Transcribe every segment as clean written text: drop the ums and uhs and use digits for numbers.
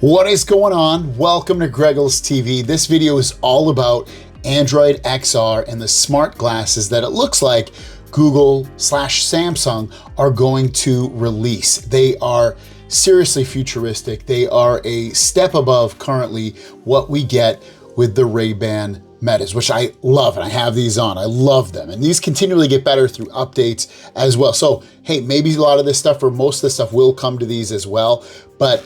What is going on? Welcome to Greggles TV. This video is all about Android XR and the smart glasses that it looks like Google/Samsung are going to release. They are seriously futuristic. They are a step above currently what we get with the Ray-Ban Metas, which I love, and I have these on. I love them, and these continually get better through updates as well. So, hey, maybe a lot of this stuff or most of this stuff will come to these as well, but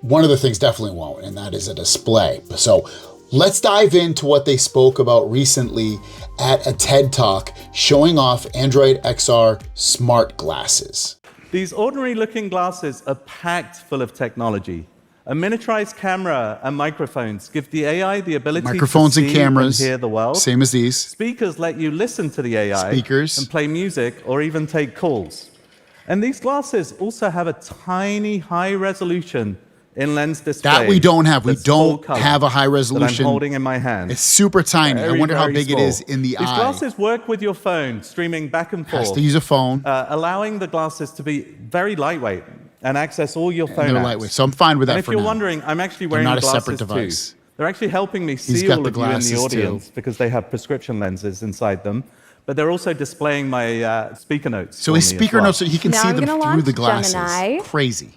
one of the things definitely won't, and that is a display. So let's dive into what they spoke about recently at a TED Talk showing off Android XR smart glasses. These ordinary looking glasses are packed full of technology. A miniaturized camera and microphones give the AI the ability Microphones to see and cameras, and hear the world. same as these. Speakers let you listen to the AI Speakers. and play music or even take calls. And these glasses also have a tiny high resolution in-lens display. That we don't have. We that's full don't color have a high resolution. that I'm holding in my hand. It's super tiny. I wonder how big small. it is in the These eye. glasses work with your phone, streaming back and forth. Has to use a phone. Allowing the glasses to be very lightweight and access all your phone They're apps. lightweight, so I'm fine with that And if for you're now. wondering, I'm actually wearing not the a glasses separate device. too. They're actually helping me He's see got all the of you in glasses the too. audience because they have prescription lenses inside them. But they're also displaying my speaker notes. So for his me as speaker well. notes, so he can Now see I'm them gonna through launch the glasses. Gemini. Crazy.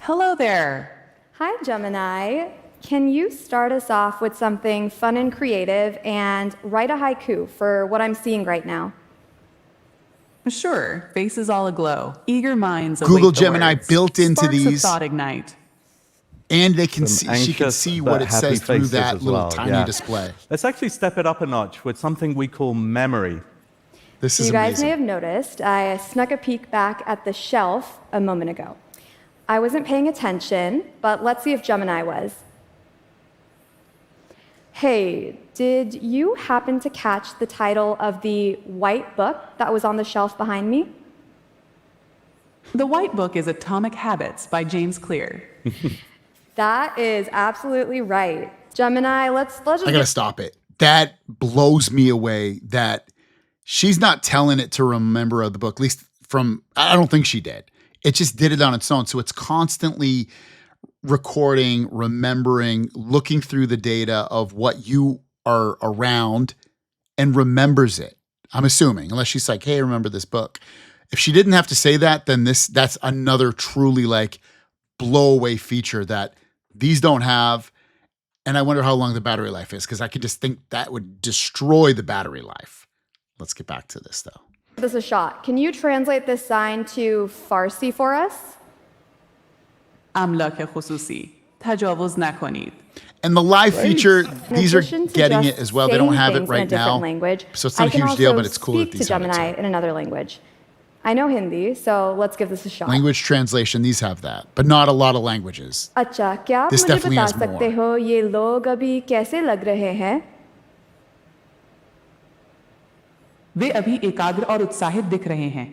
Hello there. Hi, Gemini. Can you start us off with something fun and creative and write a haiku for what I'm seeing right now? Sure, faces all aglow, eager minds await Google the Gemini words. built into Sparks of these. thought ignite. And they can Some see, she can anxious see but what it happy says through faces that as little well, tiny yeah. display. Let's actually step it up a notch with something we call memory. This So is you guys may amazing. have noticed I snuck a peek back at the shelf a moment ago. I wasn't paying attention, but let's see if Gemini was. Hey, did you happen to catch the title of the white book that was on the shelf behind me? The White Book is Atomic Habits by James Clear. That is absolutely right. Gemini, let's just I gotta stop it. That blows me away that she's not telling it to remember the book, at least from, I don't think she did. It just did it on its own. So it's constantly recording, remembering, looking through the data of what you are around and remembers it. I'm assuming, unless she's like, hey, remember this book. If she didn't have to say that, then that's another truly like blow away feature that these don't have. And I wonder how long the battery life is, because I could just think that would destroy the battery life. Let's get back to this though. give this a shot. Can you translate this sign to Farsi for us? املاک خصوصی. تجاوز نکنید. And the live feature, In these are addition to getting just it as well. They don't saying have it things right in a different now. language, So it's not I a can huge deal, also but it's cool that speak these to have it Gemini too. in another language. I know Hindi, so let's give this a shot. Language translation, these have that, but not a lot of languages. अच्छा, क्या आप This मुझे definitely बता has सकते more. हो ये लोग अभी कैसे लग रहे हैं? वे अभी एकाग्र और उत्साहित दिख रहे हैं.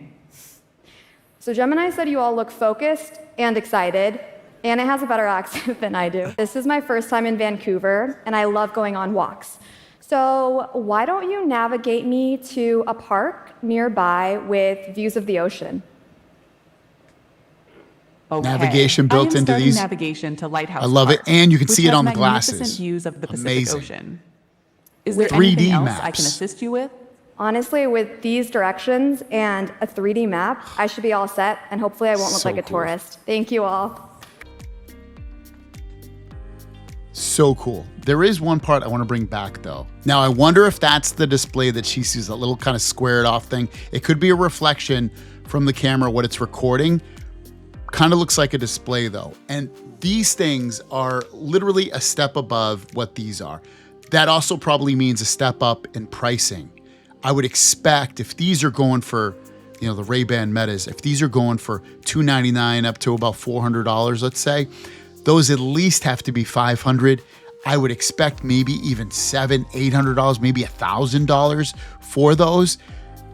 So Gemini said you all look focused and excited, and it has a better accent than I do. This is my first time in Vancouver, and I love going on walks. So why don't you navigate me to a park nearby with views of the ocean? Okay. Navigation built I am into starting these. navigation to Lighthouse I love it. Park, And you can which see it has on the magnificent glasses. views of the Pacific Amazing. Ocean. Is there 3D anything else I maps. can assist you with? Honestly, with these directions and a 3D map, I should be all set, and hopefully I won't look So like a cool. tourist. Thank you all. So cool. There is one part I want to bring back though. Now I wonder if that's the display that she sees, that little kind of squared off thing. It could be a reflection from the camera, what it's recording. Kind of looks like a display though. And these things are literally a step above what these are. That also probably means a step up in pricing. I would expect if these are going for, you know, the Ray-Ban Metas, if these are going for $299 up to about $400, let's say, those at least have to be $500. I would expect maybe even $700, $800, maybe $1,000 for those,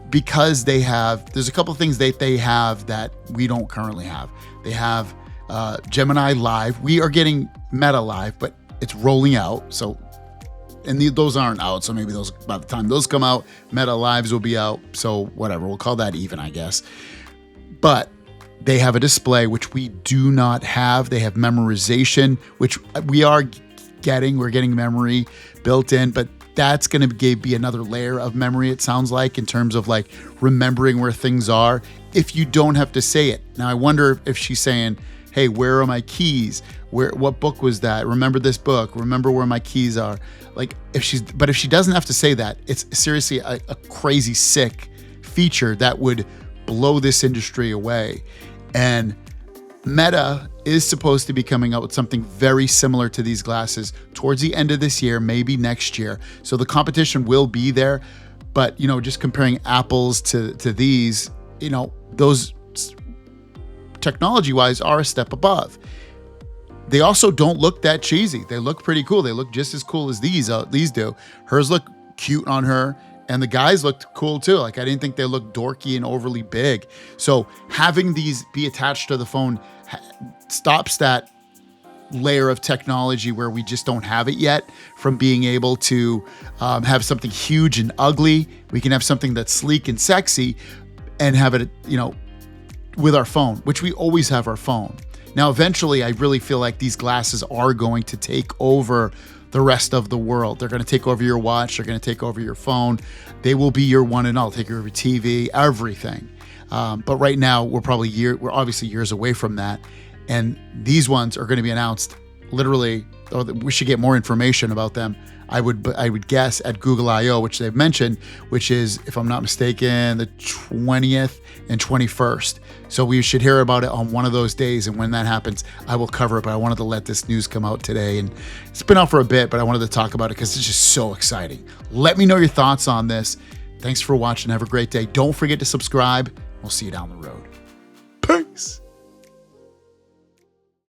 because they have, there's a couple of things that they have that we don't currently have. They have Gemini Live. We are getting Meta Live, but it's rolling out. So, and those aren't out. So maybe those, by the time those come out, Meta Lives will be out. So whatever, we'll call that even, I guess. But They have a display, which we do not have. They have memorization, which we are getting. We're getting memory built in, but that's going to be another layer of memory, it sounds like, in terms of like remembering where things are if you don't have to say it. Now, I wonder if she's saying, hey, where are my keys? What book was that? Remember this book. Remember where my keys are. Like if she doesn't have to say that, it's seriously a crazy sick feature that would blow this industry away. And Meta is supposed to be coming out with something very similar to these glasses towards the end of this year, maybe next year. So the competition will be there, but just comparing apples to these, those technology-wise are a step above. They also don't look that cheesy. They look pretty cool. They look just as cool as these do. Hers look cute on her, and the guys looked cool too. Like I didn't think they looked dorky and overly big. So having these be attached to the phone stops that layer of technology where we just don't have it yet from being able to have something huge and ugly. We can have something that's sleek and sexy and have it, with our phone, which we always have our phone. Now, eventually, I really feel like these glasses are going to take over the rest of the world. They're going to take over your watch. They're going to take over your phone. They will be your one and all. Take over your TV, everything. But right now, we're obviously years away from that. And these ones are going to be announced literally, or we should get more information about them. I would guess at Google I/O, which they've mentioned, which is, if I'm not mistaken, the 20th and 21st. So we should hear about it on one of those days. And when that happens, I will cover it. But I wanted to let this news come out today. And it's been out for a bit, but I wanted to talk about it because it's just so exciting. Let me know your thoughts on this. Thanks for watching. Have a great day. Don't forget to subscribe. We'll see you down the road. Peace.